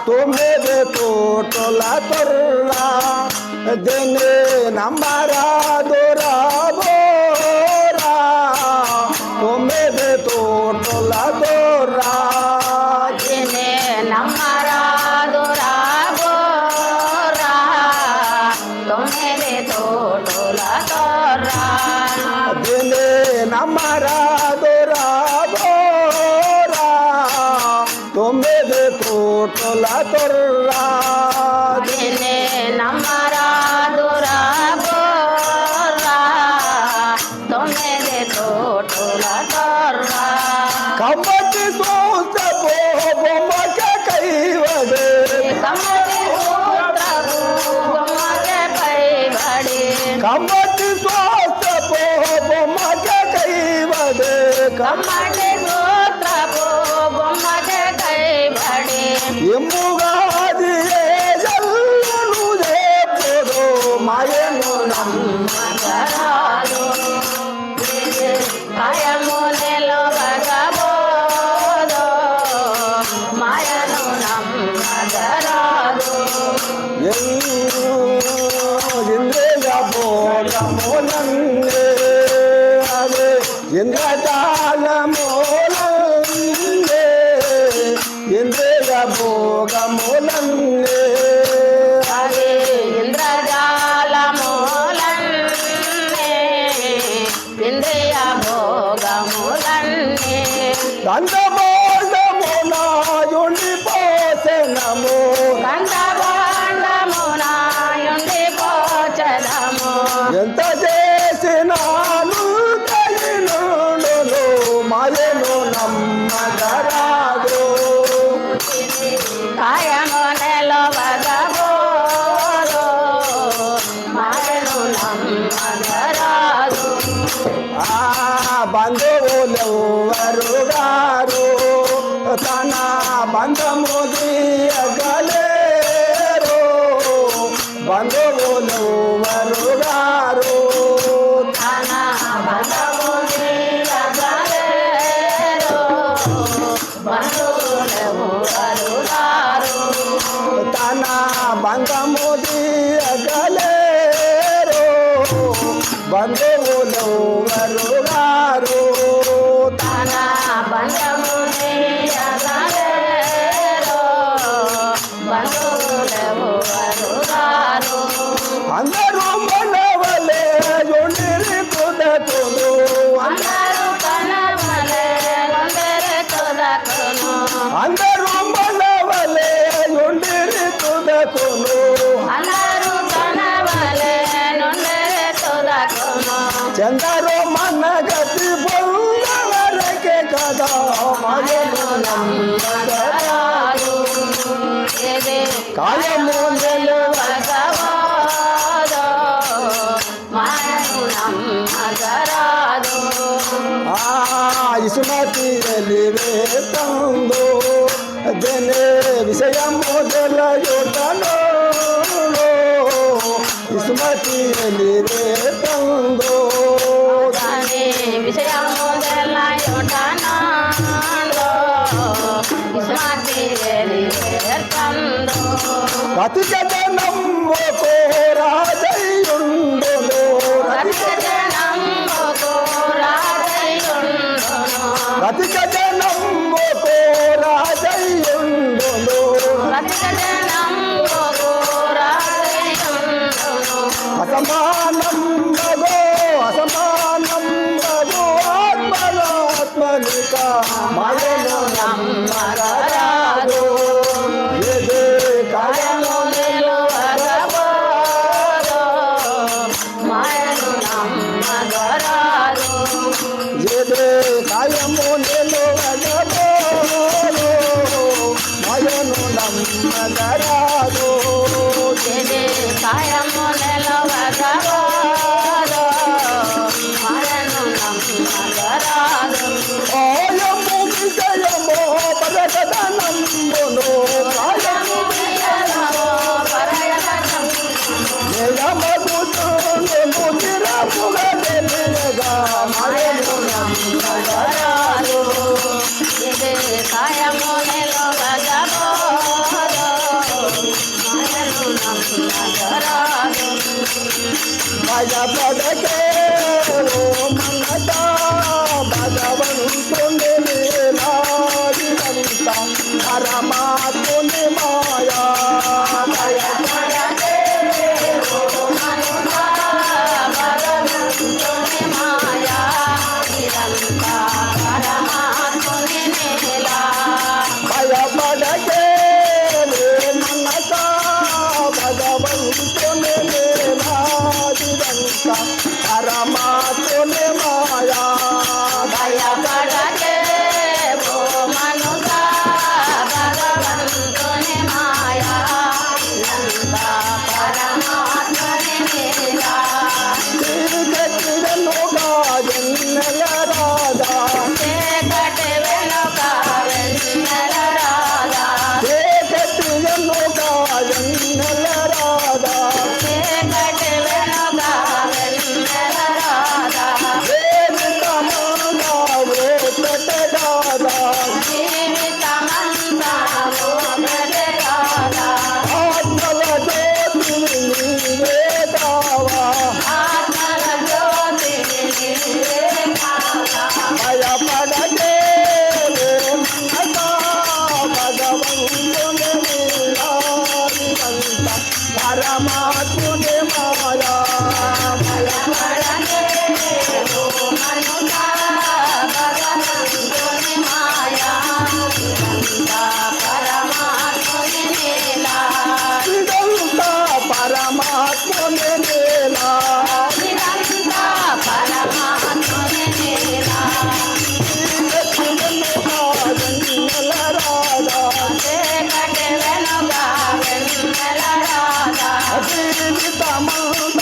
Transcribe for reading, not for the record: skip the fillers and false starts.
तुम्हें दे तो टोला तोरा देने नंबरा दोरा बोरा तुम्हें दे तो टोला तोरा देने नंबरा दोरा बोरा तुम्हें दे तो टोला तोरा देने नंबरा दोरा बोरा तुम्हें दे तो टोला तोरा देने नंबरा दोरा बोरा तुम्हें दे तो टोला तोरा कमटी सोच बोम के कई बड़े कमटी सूत्र बोम के कई बड़े कमटी सोच बोम के कई बड़े कमटी सूत्र बोम के कई बड़े ఎమ్ముగాదియే జల్లునుదే పోదో మాయను నమ్మగరాదు కాయమునెలో భగవోదో మాయను నమ్మగరాదు ఇంద్రజ బోలమోలంగే అదే ఇంద్రజాలమోలంగే ఇంద్రజ భోగమోలంగే అదే ఇంద్రజాలమూలన్నే ఇంద్రియ భోగములన్నే దండమోదమునాయుండి పోసెనము కందబాండమునాయుండి పోచదము ఎంత చేసినాను తగినుండును మాయను నమ్మగరాదు కాయమునెలో భగవోదో మాయను నమ్మగరాదు బంధువులెవరు గారు తన బంధము దియగలేరు బంధువులెవరు గారు తన బంధము దియగలేరు బంధువులెవరు గారు తన బంధము దియగలేరు బంధువులెవరు గారు తన బంధము దియగలేరు బంధువులెవరు గారు అందరూ మనవలే జొండిరి కుదకును అందరూ కనవలే కొందరు తుదకును అందరూ మనవలే జొండిరి కుదకును అందరూ కనవలే నుండరు తుదకును చందరు మన గతి పొందవరకే కదా మగను నమ్మగరాదు ఇది కాయము భగవోదో మాయను నమ్మగరాదు ఇసుమతిరలివే తందో దెనే విషయము దెలయుటను ఇసుమతిరలివే తందో దాని విషయము తెలయుటనాందో విశ్వాసి వెలివేర్తందో బతికదనమ్ము రాజయుండును రతిజనమ్ముకు రాజయుండును బతికదనమ్ము రాజయుండును రతిజనమ్ముకు రాజయుండును అసమానం నగో ఆత్మనాత్మనిక మాయను నమ్మగరాదు ఏదే కాయము కాయమునెలు భగవోదో మాయను నమ్మగరాదు ఏదే కాయము నిలువగబోను మాయను నమ్మగరాదు ఇది కాయమునెలు భగవోదో మాయను నమ్మగరాదు ఓయము విజయము పదకద భయపడకే ఓ మనస భగవంతుని లీలాదిదంత పరమాత్ముని మాయా భయపడకే ఓ మనుషా భగవంతుని మాయా ఇదంతా పరమాత్ముని లీలా భయపడకే మనస భగవంతుని లీలాదిదంత పరమాత్ముని మాయా భయపడకే ఓ మనుషా భగవంతుని మాయా ఇదంతా పరమాత్ముని లీలా చీకటినుగా జన్నెల రాధా చీకటి వెనుక వెన్నెల రాధా చీకటినుగా జన్నెల రాధా చీకటి వెనుక వెన్నెల రాధా జీవితమంతా ఒకటే రాధా జీవితమంతా ఒకటే రాధా ఆత్మల జ్యోతిని నీవే కావా ఆత్మల జ్యోతిని నీవే కావా భయపడకే మనసా భగవంతుని లీలాదిదంత పరమాత్ముని మాయా భయపడకే ఓ మనుషా భగవంతుని మాయా ఇదంతా పరమాత్ముని లీలా ఇదంతా పరమాత్ముని లీలా ఇదంతా పరమాత్ముని లీలా చీకటినుగా జన్నెల రాధా చీకటి వెనుక వెన్నెల రాధా జీవితమంతా